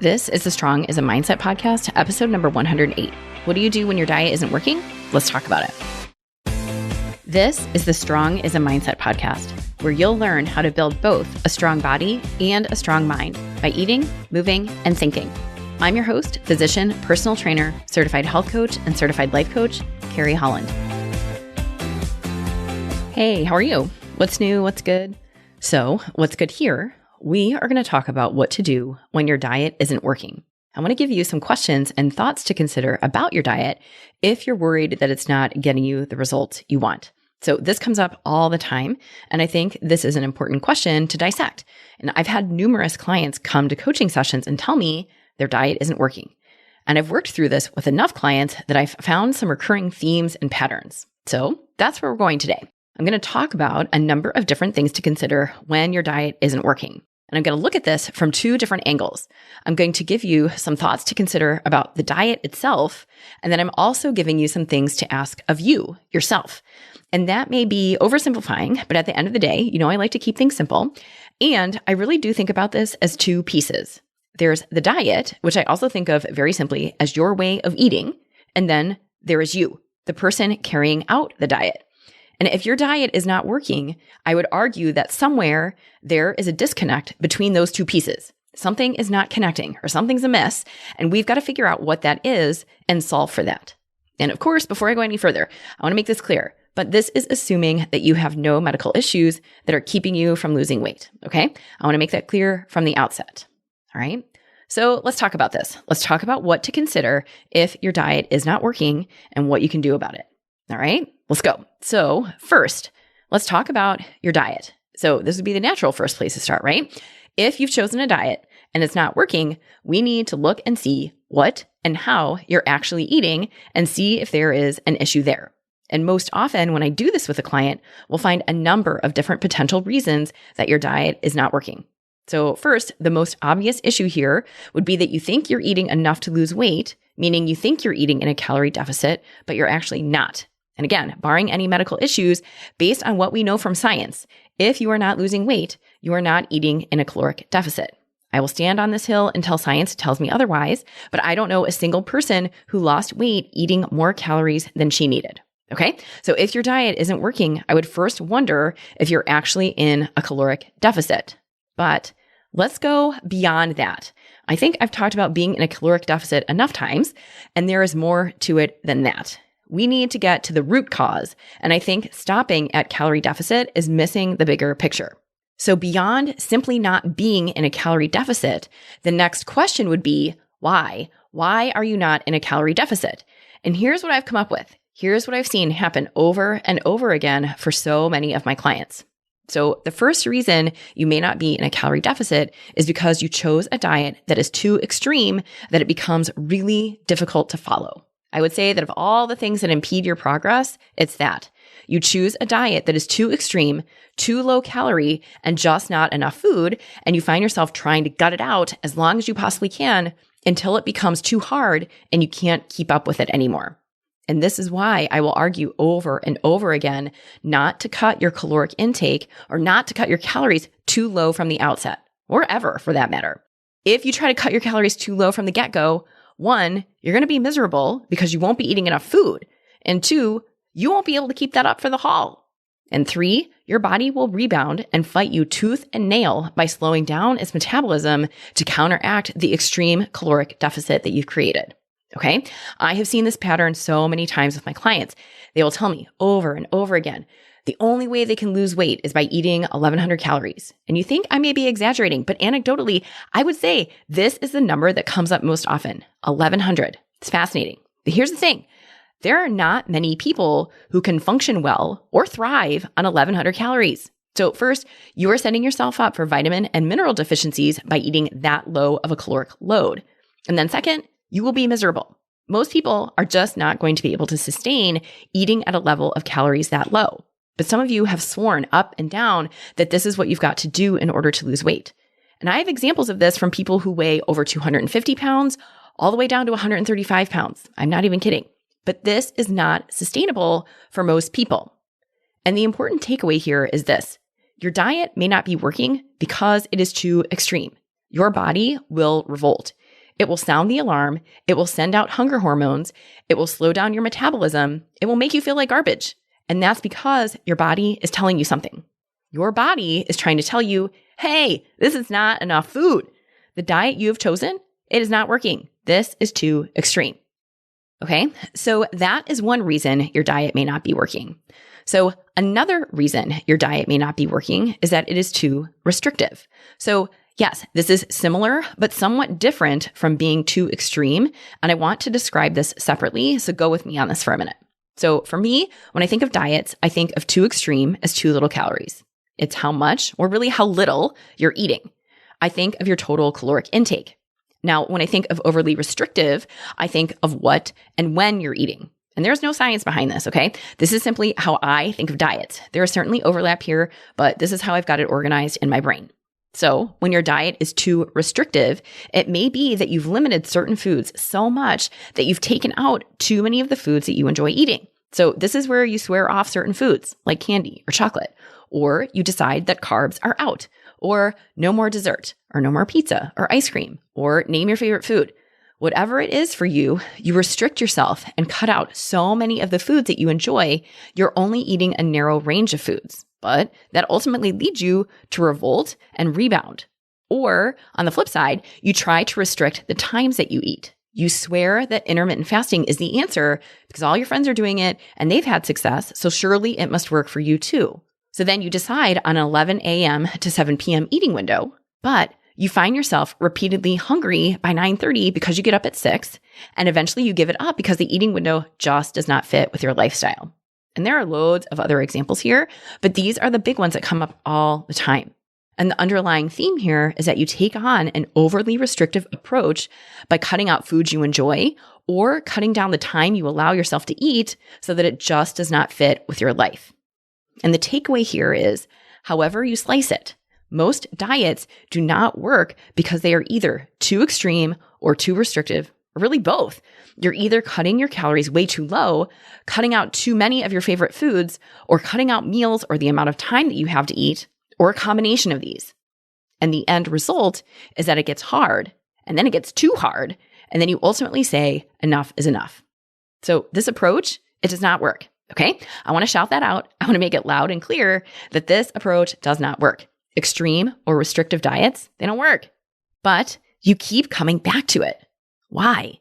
This is the Strong is a Mindset podcast, episode number 108. What do you do when your diet isn't working? Let's talk about it. This is the Strong is a Mindset podcast, where you'll learn how to build both a strong body and a strong mind by eating, moving, and thinking. I'm your host, physician, personal trainer, certified health coach, and certified life coach, Carrie Holland. Hey, how are you? What's new? What's good? So, what's good here? We are going to talk about what to do when your diet isn't working. I want to give you some questions and thoughts to consider about your diet if you're worried that it's not getting you the results you want. So this comes up all the time, and I think this is an important question to dissect. And I've had numerous clients come to coaching sessions and tell me their diet isn't working. And I've worked through this with enough clients that I've found some recurring themes and patterns. So that's where we're going today. I'm going to talk about a number of different things to consider when your diet isn't working. And I'm going to look at this from two different angles. I'm going to give you some thoughts to consider about the diet itself, and then I'm also giving you some things to ask of you, yourself. And that may be oversimplifying, but at the end of the day, I like to keep things simple. And I really do think about this as two pieces. There's the diet, which I also think of very simply as your way of eating. And then there is you, the person carrying out the diet. And if your diet is not working, I would argue that somewhere there is a disconnect between those two pieces. Something is not connecting or something's amiss, and we've got to figure out what that is and solve for that. And of course, before I go any further, I want to make this clear, but this is assuming that you have no medical issues that are keeping you from losing weight, okay? I want to make that clear from the outset, all right? So let's talk about this. Let's talk about what to consider if your diet is not working and what you can do about it. All right, let's go. So first, let's talk about your diet. So this would be the natural first place to start, right? If you've chosen a diet and it's not working, we need to look and see what and how you're actually eating and see if there is an issue there. And most often when I do this with a client, we'll find a number of different potential reasons that your diet is not working. So first, the most obvious issue here would be that you think you're eating enough to lose weight, meaning you think you're eating in a calorie deficit, but you're actually not. And again, barring any medical issues, based on what we know from science, if you are not losing weight, you are not eating in a caloric deficit. I will stand on this hill until science tells me otherwise, but I don't know a single person who lost weight eating more calories than she needed. Okay? So if your diet isn't working, I would first wonder if you're actually in a caloric deficit. But let's go beyond that. I think I've talked about being in a caloric deficit enough times, and there is more to it than that. We need to get to the root cause, and I think stopping at calorie deficit is missing the bigger picture. So beyond simply not being in a calorie deficit, the next question would be, why? Why are you not in a calorie deficit? And here's what I've come up with. Here's what I've seen happen over and over again for so many of my clients. So the first reason you may not be in a calorie deficit is because you chose a diet that is too extreme that it becomes really difficult to follow. I would say that of all the things that impede your progress, it's that. You choose a diet that is too extreme, too low calorie, and just not enough food, and you find yourself trying to gut it out as long as you possibly can until it becomes too hard and you can't keep up with it anymore. And this is why I will argue over and over again not to cut your caloric intake or not to cut your calories too low from the outset, or ever for that matter. If you try to cut your calories too low from the get-go, one, you're going to be miserable because you won't be eating enough food. And two, you won't be able to keep that up for the haul. And three, your body will rebound and fight you tooth and nail by slowing down its metabolism to counteract the extreme caloric deficit that you've created. Okay? I have seen this pattern so many times with my clients. They will tell me over and over again, the only way they can lose weight is by eating 1,100 calories. And you think I may be exaggerating, but anecdotally, I would say this is the number that comes up most often, 1,100. It's fascinating. But here's the thing. There are not many people who can function well or thrive on 1,100 calories. So first, you are setting yourself up for vitamin and mineral deficiencies by eating that low of a caloric load. And then second, you will be miserable. Most people are just not going to be able to sustain eating at a level of calories that low. But some of you have sworn up and down that this is what you've got to do in order to lose weight. And I have examples of this from people who weigh over 250 pounds all the way down to 135 pounds. I'm not even kidding. But this is not sustainable for most people. And the important takeaway here is this. Your diet may not be working because it is too extreme. Your body will revolt. It will sound the alarm. It will send out hunger hormones. It will slow down your metabolism. It will make you feel like garbage. And that's because your body is telling you something. Your body is trying to tell you, hey, this is not enough food. The diet you have chosen, it is not working. This is too extreme. Okay, so that is one reason your diet may not be working. So another reason your diet may not be working is that it is too restrictive. So yes, this is similar, but somewhat different from being too extreme. And I want to describe this separately. So go with me on this for a minute. So for me, when I think of diets, I think of too extreme as too little calories. It's how much, or really how little, you're eating. I think of your total caloric intake. Now, when I think of overly restrictive, I think of what and when you're eating. And there's no science behind this, okay? This is simply how I think of diets. There is certainly overlap here, but this is how I've got it organized in my brain. So when your diet is too restrictive, it may be that you've limited certain foods so much that you've taken out too many of the foods that you enjoy eating. So this is where you swear off certain foods like candy or chocolate, or you decide that carbs are out, or no more dessert, or no more pizza or ice cream, or name your favorite food. Whatever it is for you, you restrict yourself and cut out so many of the foods that you enjoy, you're only eating a narrow range of foods. But that ultimately leads you to revolt and rebound. Or on the flip side, you try to restrict the times that you eat. You swear that intermittent fasting is the answer because all your friends are doing it and they've had success, so surely it must work for you too. So then you decide on an 11 a.m. to 7 p.m. eating window, but you find yourself repeatedly hungry by 9:30 because you get up at 6, and eventually you give it up because the eating window just does not fit with your lifestyle. And there are loads of other examples here, but these are the big ones that come up all the time. And the underlying theme here is that you take on an overly restrictive approach by cutting out foods you enjoy or cutting down the time you allow yourself to eat so that it just does not fit with your life. And the takeaway here is, however you slice it, most diets do not work because they are either too extreme or too restrictive, or really both. You're either cutting your calories way too low, cutting out too many of your favorite foods, or cutting out meals or the amount of time that you have to eat, or a combination of these. And the end result is that it gets hard, and then it gets too hard, and then you ultimately say, enough is enough. So this approach, it does not work. Okay, I want to shout that out. I want to make it loud and clear that this approach does not work. Extreme or restrictive diets, they don't work. But you keep coming back to it. Why?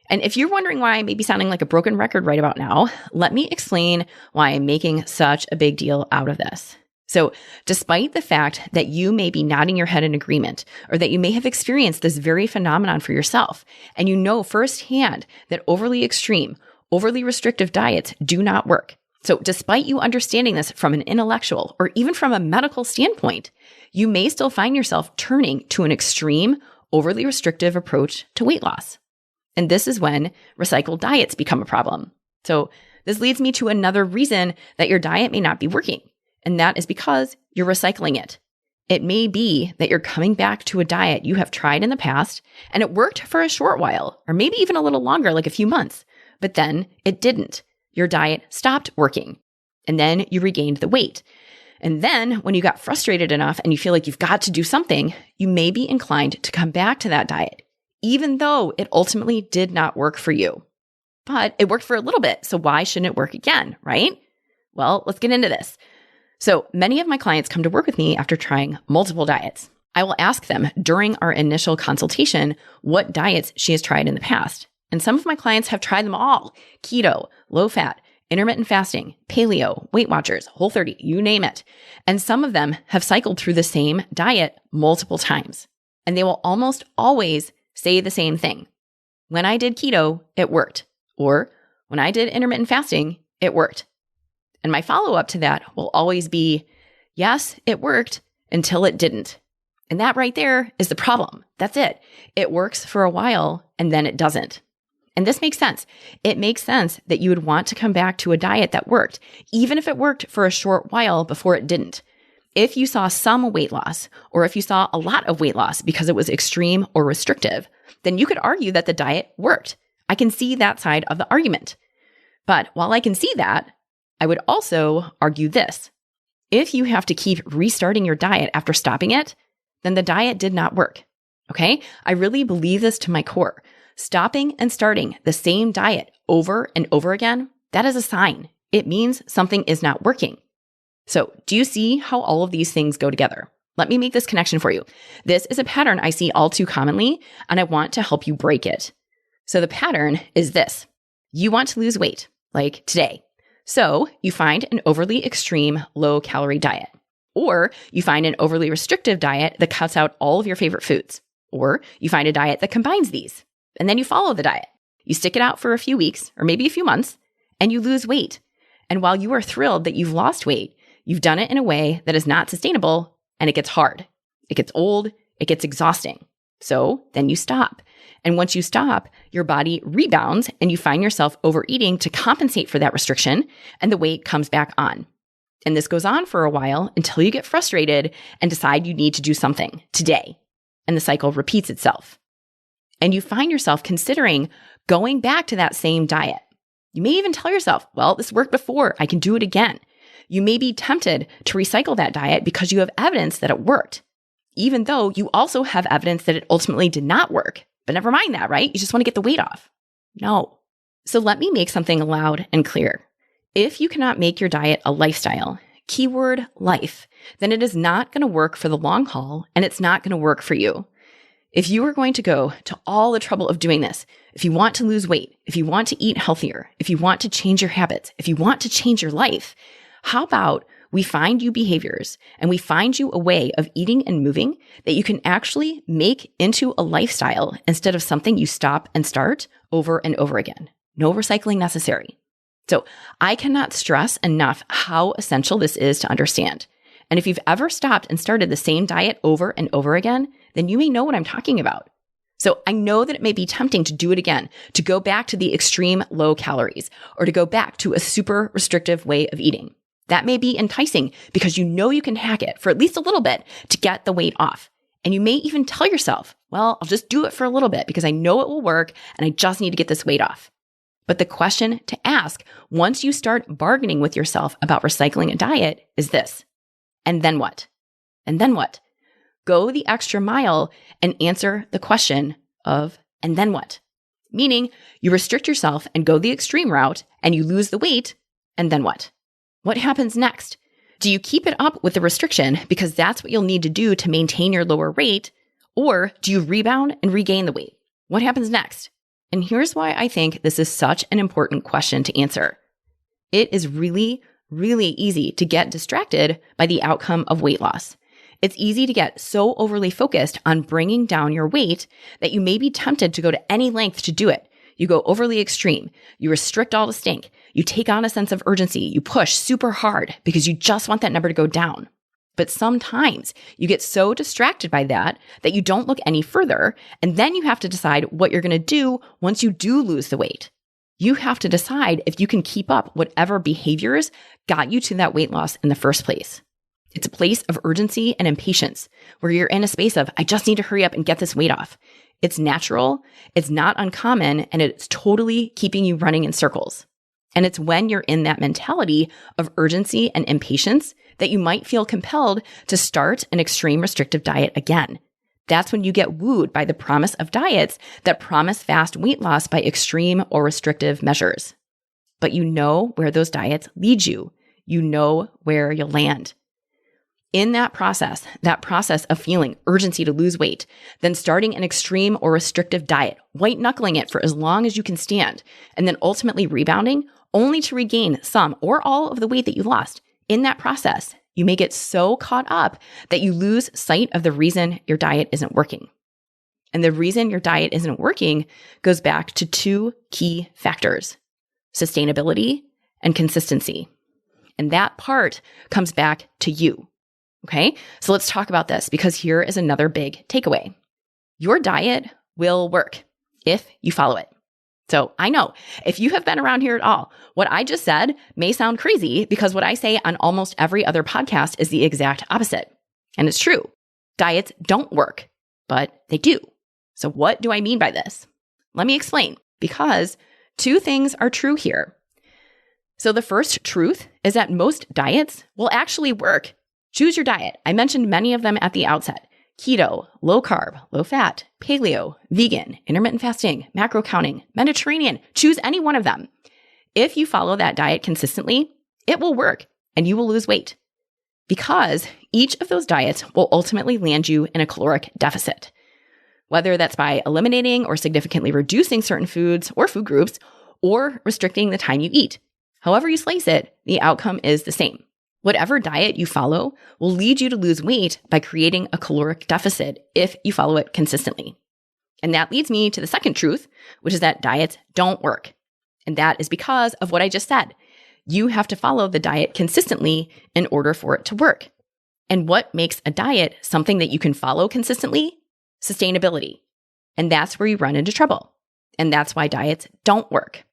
And if you're wondering why I may be sounding like a broken record right about now, let me explain why I'm making such a big deal out of this. So despite the fact that you may be nodding your head in agreement, or that you may have experienced this very phenomenon for yourself, and you know firsthand that overly extreme, overly restrictive diets do not work. So despite you understanding this from an intellectual or even from a medical standpoint, you may still find yourself turning to an extreme, overly restrictive approach to weight loss. And this is when recycled diets become a problem. So this leads me to another reason that your diet may not be working, and that is because you're recycling it. It may be that you're coming back to a diet you have tried in the past, and it worked for a short while, or maybe even a little longer, like a few months. But then it didn't. Your diet stopped working. And then you regained the weight. And then when you got frustrated enough and you feel like you've got to do something, you may be inclined to come back to that diet, even though it ultimately did not work for you. But it worked for a little bit, so why shouldn't it work again, right? Well, let's get into this. So many of my clients come to work with me after trying multiple diets. I will ask them during our initial consultation what diets she has tried in the past. And some of my clients have tried them all: keto, low fat, intermittent fasting, paleo, Weight Watchers, Whole30, you name it. And some of them have cycled through the same diet multiple times. And they will almost always say the same thing. When I did keto, it worked. Or when I did intermittent fasting, it worked. And my follow-up to that will always be, yes, it worked until it didn't. And that right there is the problem. That's it. It works for a while and then it doesn't. And this makes sense. It makes sense that you would want to come back to a diet that worked, even if it worked for a short while before it didn't. If you saw some weight loss, or if you saw a lot of weight loss because it was extreme or restrictive, then you could argue that the diet worked. I can see that side of the argument. But while I can see that, I would also argue this. If you have to keep restarting your diet after stopping it, then the diet did not work. Okay? I really believe this to my core. Stopping and starting the same diet over and over again, that is a sign. It means something is not working. So, do you see how all of these things go together? Let me make this connection for you. This is a pattern I see all too commonly, and I want to help you break it. So the pattern is this. You want to lose weight, like today. So you find an overly extreme low-calorie diet. Or you find an overly restrictive diet that cuts out all of your favorite foods. Or you find a diet that combines these. And then you follow the diet. You stick it out for a few weeks, or maybe a few months, and you lose weight. And while you are thrilled that you've lost weight, you've done it in a way that is not sustainable, and it gets hard. It gets old. It gets exhausting. So then you stop. And once you stop, your body rebounds and you find yourself overeating to compensate for that restriction, and the weight comes back on. And this goes on for a while until you get frustrated and decide you need to do something today. And the cycle repeats itself. And you find yourself considering going back to that same diet. You may even tell yourself, well, this worked before, I can do it again. You may be tempted to recycle that diet because you have evidence that it worked, even though you also have evidence that it ultimately did not work. But never mind that, right? You just want to get the weight off. No. So let me make something loud and clear. If you cannot make your diet a lifestyle, keyword life, then it is not going to work for the long haul, and it's not going to work for you. If you are going to go to all the trouble of doing this, if you want to lose weight, if you want to eat healthier, if you want to change your habits, if you want to change your life, how about we find you behaviors and we find you a way of eating and moving that you can actually make into a lifestyle instead of something you stop and start over and over again. No recycling necessary. So I cannot stress enough how essential this is to understand. And if you've ever stopped and started the same diet over and over again, then you may know what I'm talking about. So I know that it may be tempting to do it again, to go back to the extreme low calories, or to go back to a super restrictive way of eating. That may be enticing because you know you can hack it for at least a little bit to get the weight off. And you may even tell yourself, well, I'll just do it for a little bit because I know it will work and I just need to get this weight off. But the question to ask once you start bargaining with yourself about recycling a diet is this: and then what? And then what? Go the extra mile and answer the question of, and then what? Meaning you restrict yourself and go the extreme route and you lose the weight, and then what? What happens next? Do you keep it up with the restriction because that's what you'll need to do to maintain your lower rate? Or do you rebound and regain the weight? What happens next? And here's why I think this is such an important question to answer. It is really, really easy to get distracted by the outcome of weight loss. It's easy to get so overly focused on bringing down your weight that you may be tempted to go to any length to do it. You go overly extreme. You restrict all the stink. You take on a sense of urgency. You push super hard because you just want that number to go down. But sometimes you get so distracted by that you don't look any further. And then you have to decide what you're going to do once you do lose the weight. You have to decide if you can keep up whatever behaviors got you to that weight loss in the first place. It's a place of urgency and impatience where you're in a space of, I just need to hurry up and get this weight off. It's natural, it's not uncommon, and it's totally keeping you running in circles. And it's when you're in that mentality of urgency and impatience that you might feel compelled to start an extreme restrictive diet again. That's when you get wooed by the promise of diets that promise fast weight loss by extreme or restrictive measures. But you know where those diets lead you. You know where you'll land. In that process of feeling urgency to lose weight, then starting an extreme or restrictive diet, white knuckling it for as long as you can stand, and then ultimately rebounding only to regain some or all of the weight that you lost. In that process, you may get so caught up that you lose sight of the reason your diet isn't working. And the reason your diet isn't working goes back to two key factors: sustainability and consistency. And that part comes back to you. Okay, so let's talk about this because here is another big takeaway. Your diet will work if you follow it. So I know if you have been around here at all, what I just said may sound crazy because what I say on almost every other podcast is the exact opposite. And it's true. Diets don't work, but they do. So what do I mean by this? Let me explain, because two things are true here. So the first truth is that most diets will actually work. Choose your diet. I mentioned many of them at the outset. keto, low carb, low fat, paleo, vegan, intermittent fasting, macro counting, Mediterranean. Choose any one of them. If you follow that diet consistently, it will work and you will lose weight because each of those diets will ultimately land you in a caloric deficit. Whether that's by eliminating or significantly reducing certain foods or food groups or restricting the time you eat. However you slice it, the outcome is the same. Whatever diet you follow will lead you to lose weight by creating a caloric deficit if you follow it consistently. And that leads me to the second truth, which is that diets don't work. And that is because of what I just said. You have to follow the diet consistently in order for it to work. And what makes a diet something that you can follow consistently? Sustainability. And that's where you run into trouble. And that's why diets don't work.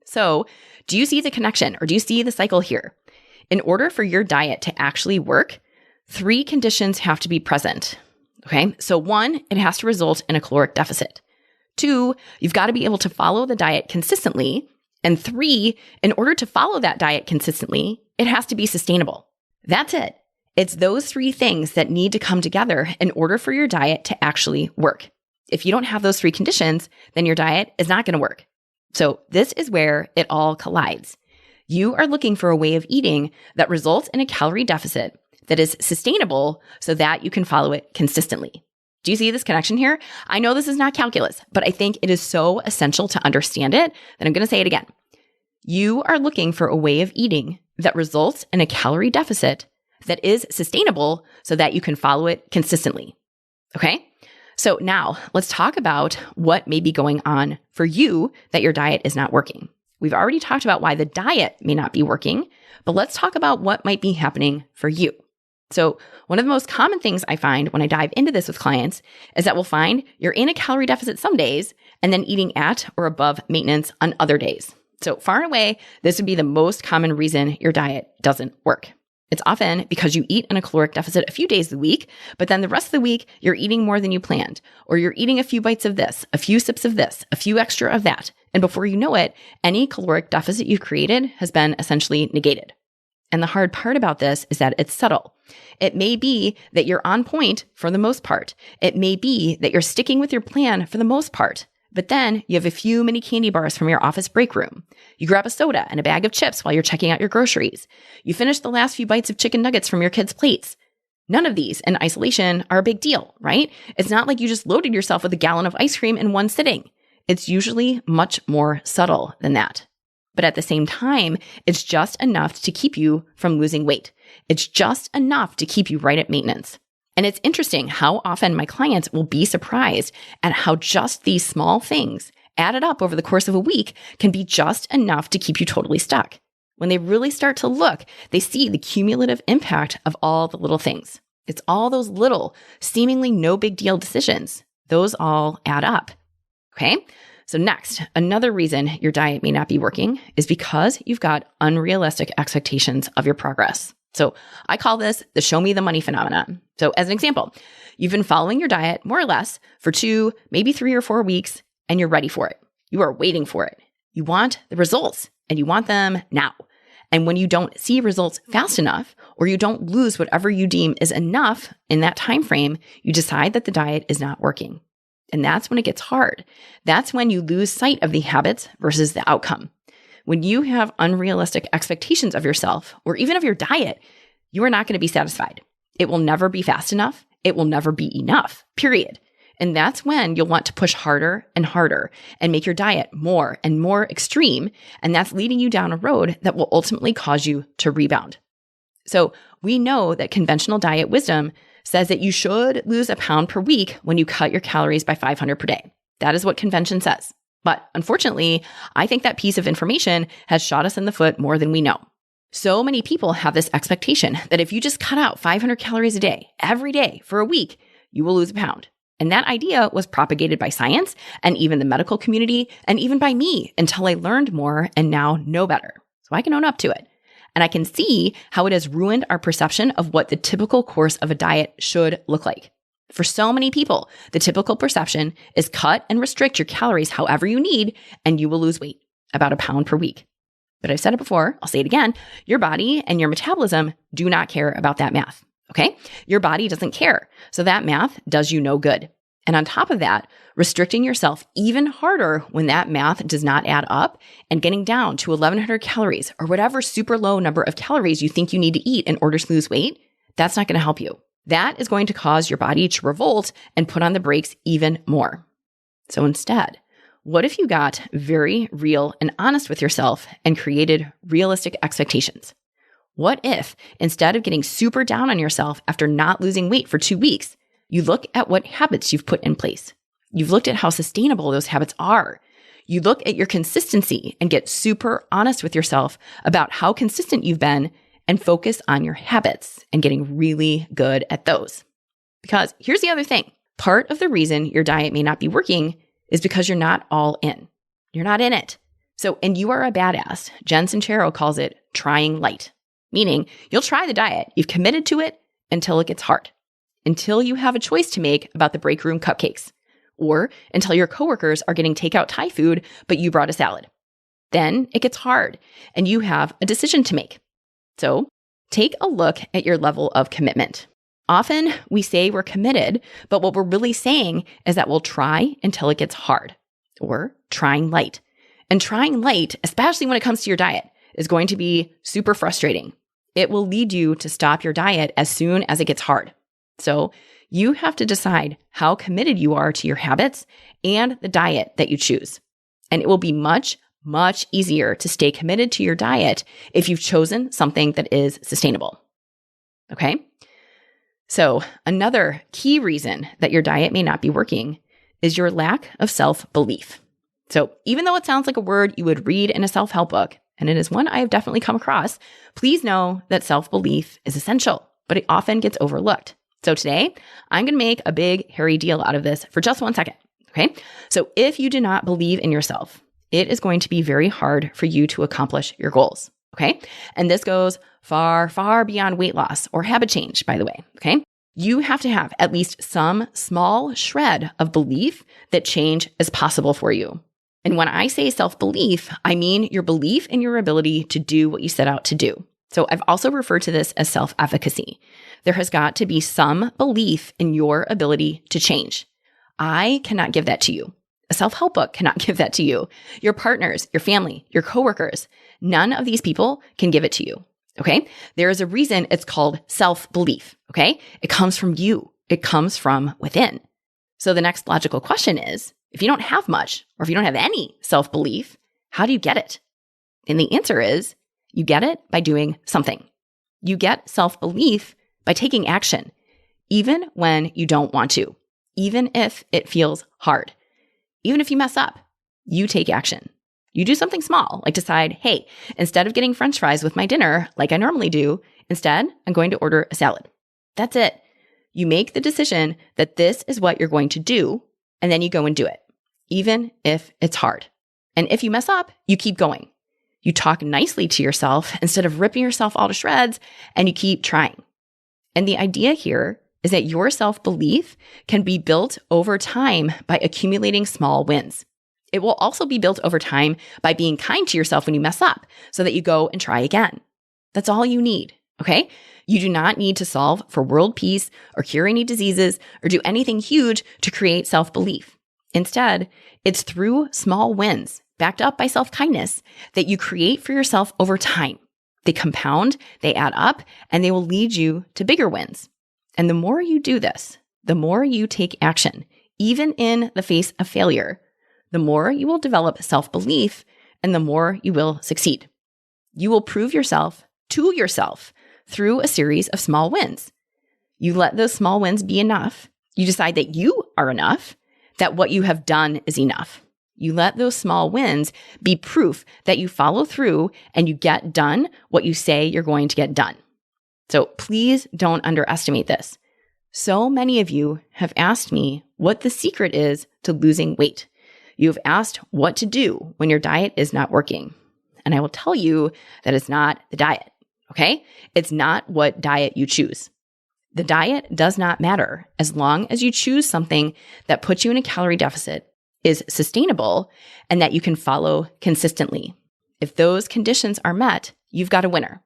So, do you see the connection or do you see the cycle here? In order for your diet to actually work, 3 conditions have to be present. Okay, so 1, it has to result in a caloric deficit. 2, you've got to be able to follow the diet consistently. And 3, in order to follow that diet consistently, it has to be sustainable. That's it. It's those 3 things that need to come together in order for your diet to actually work. If you don't have those 3 conditions, then your diet is not going to work. So this is where it all collides. You are looking for a way of eating that results in a calorie deficit that is sustainable so that you can follow it consistently. Do you see this connection here? I know this is not calculus, but I think it is so essential to understand it that I'm going to say it again. You are looking for a way of eating that results in a calorie deficit that is sustainable so that you can follow it consistently. Okay? So now let's talk about what may be going on for you that your diet is not working. We've already talked about why the diet may not be working, but let's talk about what might be happening for you. So one of the most common things I find when I dive into this with clients is that we'll find you're in a calorie deficit some days and then eating at or above maintenance on other days. So far and away, this would be the most common reason your diet doesn't work. It's often because you eat in a caloric deficit a few days a week, but then the rest of the week, you're eating more than you planned, or you're eating a few bites of this, a few sips of this, a few extra of that. And before you know it, any caloric deficit you've created has been essentially negated. And the hard part about this is that it's subtle. It may be that you're on point for the most part. It may be that you're sticking with your plan for the most part. But then you have a few mini candy bars from your office break room. You grab a soda and a bag of chips while you're checking out your groceries. You finish the last few bites of chicken nuggets from your kids' plates. None of these in isolation are a big deal, right? It's not like you just loaded yourself with a gallon of ice cream in one sitting. It's usually much more subtle than that. But at the same time, it's just enough to keep you from losing weight. It's just enough to keep you right at maintenance. And it's interesting how often my clients will be surprised at how just these small things added up over the course of a week can be just enough to keep you totally stuck. When they really start to look, they see the cumulative impact of all the little things. It's all those little, seemingly no big deal decisions. Those all add up. Okay? So next, another reason your diet may not be working is because you've got unrealistic expectations of your progress. So I call this the show me the money phenomenon. So as an example, you've been following your diet more or less for 2, maybe 3 or 4 weeks, and you're ready for it. You are waiting for it. You want the results and you want them now. And when you don't see results fast enough, or you don't lose whatever you deem is enough in that time frame, you decide that the diet is not working. And that's when it gets hard. That's when you lose sight of the habits versus the outcome. When you have unrealistic expectations of yourself or even of your diet, you are not going to be satisfied. It will never be fast enough. It will never be enough, period. And that's when you'll want to push harder and harder and make your diet more and more extreme. And that's leading you down a road that will ultimately cause you to rebound. So we know that conventional diet wisdom says that you should lose a pound per week when you cut your calories by 500 per day. That is what convention says. But unfortunately, I think that piece of information has shot us in the foot more than we know. So many people have this expectation that if you just cut out 500 calories a day, every day for a week, you will lose a pound. And that idea was propagated by science and even the medical community and even by me until I learned more and now know better. So I can own up to it. And I can see how it has ruined our perception of what the typical course of a diet should look like. For so many people, the typical perception is cut and restrict your calories however you need, and you will lose weight, about a pound per week. But I've said it before, I'll say it again, your body and your metabolism do not care about that math. Okay? Your body doesn't care. So that math does you no good. And on top of that, restricting yourself even harder when that math does not add up and getting down to 1,100 calories or whatever super low number of calories you think you need to eat in order to lose weight, that's not going to help you. That is going to cause your body to revolt and put on the brakes even more. So instead, what if you got very real and honest with yourself and created realistic expectations? What if instead of getting super down on yourself after not losing weight for 2 weeks, you look at what habits you've put in place? You've looked at how sustainable those habits are. You look at your consistency and get super honest with yourself about how consistent you've been and focus on your habits and getting really good at those. Because here's the other thing. Part of the reason your diet may not be working is because you're not all in. You're not in it. So, and you are a badass. Jen Sincero calls it trying light, meaning you'll try the diet. You've committed to it until it gets hard, until you have a choice to make about the break room cupcakes, or until your coworkers are getting takeout Thai food, but you brought a salad. Then it gets hard and you have a decision to make. So take a look at your level of commitment. Often we say we're committed, but what we're really saying is that we'll try until it gets hard, or trying light. And trying light, especially when it comes to your diet, is going to be super frustrating. It will lead you to stop your diet as soon as it gets hard. So you have to decide how committed you are to your habits and the diet that you choose. And it will be much easier to stay committed to your diet if you've chosen something that is sustainable. Okay? So another key reason that your diet may not be working is your lack of self-belief. So even though it sounds like a word you would read in a self-help book, and it is one I have definitely come across, please know that self-belief is essential, but it often gets overlooked. So today, I'm going to make a big, hairy deal out of this for just 1 second. Okay? So if you do not believe in yourself, it is going to be very hard for you to accomplish your goals. Okay? And this goes far, far beyond weight loss or habit change, by the way. Okay? You have to have at least some small shred of belief that change is possible for you. And when I say self-belief, I mean your belief in your ability to do what you set out to do. So I've also referred to this as self-efficacy. There has got to be some belief in your ability to change. I cannot give that to you. A self-help book cannot give that to you. Your partners, your family, your coworkers, none of these people can give it to you. Okay? There is a reason it's called self-belief. Okay? It comes from you. It comes from within. So the next logical question is, if you don't have much, or if you don't have any self-belief, how do you get it? And the answer is, you get it by doing something. You get self-belief by taking action, even when you don't want to, even if it feels hard. Even if you mess up, you take action. You do something small, like decide, hey, instead of getting French fries with my dinner like I normally do, instead, I'm going to order a salad. That's it. You make the decision that this is what you're going to do, and then you go and do it, even if it's hard. And if you mess up, you keep going. You talk nicely to yourself instead of ripping yourself all to shreds, and you keep trying. And the idea here is that your self-belief can be built over time by accumulating small wins. It will also be built over time by being kind to yourself when you mess up so that you go and try again. That's all you need, okay? You do not need to solve for world peace or cure any diseases or do anything huge to create self-belief. Instead, it's through small wins backed up by self-kindness that you create for yourself over time. They compound, they add up, and they will lead you to bigger wins. And the more you do this, the more you take action, even in the face of failure, the more you will develop self-belief and the more you will succeed. You will prove yourself to yourself through a series of small wins. You let those small wins be enough. You decide that you are enough, that what you have done is enough. You let those small wins be proof that you follow through and you get done what you say you're going to get done. So please don't underestimate this. So many of you have asked me what the secret is to losing weight. You've asked what to do when your diet is not working. And I will tell you that it's not the diet, okay? It's not what diet you choose. The diet does not matter as long as you choose something that puts you in a calorie deficit, is sustainable, and that you can follow consistently. If those conditions are met, you've got a winner.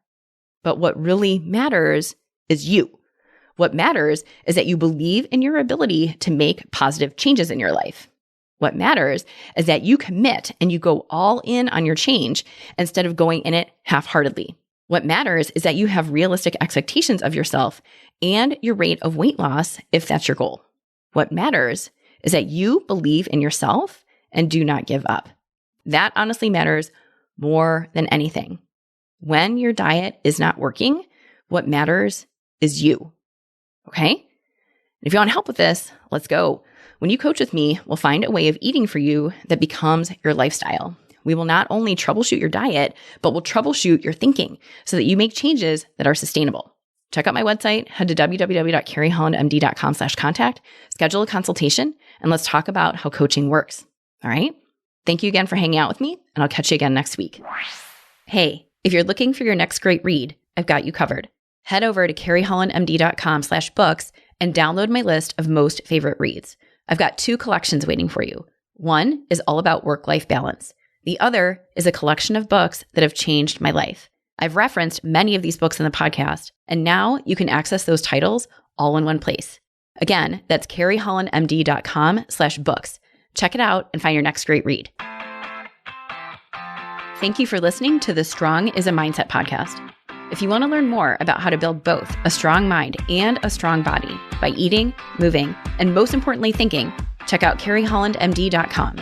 But what really matters is you. What matters is that you believe in your ability to make positive changes in your life. What matters is that you commit and you go all in on your change instead of going in it half-heartedly. What matters is that you have realistic expectations of yourself and your rate of weight loss if that's your goal. What matters is that you believe in yourself and do not give up. That honestly matters more than anything. When your diet is not working, what matters is you. Okay? If you want help with this, let's go. When you coach with me, we'll find a way of eating for you that becomes your lifestyle. We will not only troubleshoot your diet, but we'll troubleshoot your thinking so that you make changes that are sustainable. Check out my website, head to www.carriehollandmd.com/contact, schedule a consultation, and let's talk about how coaching works. All right? Thank you again for hanging out with me, and I'll catch you again next week. Hey, if you're looking for your next great read, I've got you covered. Head over to carriehollandmd.com/books and download my list of most favorite reads. I've got 2 collections waiting for you. One is all about work-life balance. The other is a collection of books that have changed my life. I've referenced many of these books in the podcast, and now you can access those titles all in one place. Again, that's carriehollandmd.com/books. Check it out and find your next great read. Thank you for listening to the Strong is a Mindset podcast. If you want to learn more about how to build both a strong mind and a strong body by eating, moving, and most importantly, thinking, check out carriehollandmd.com.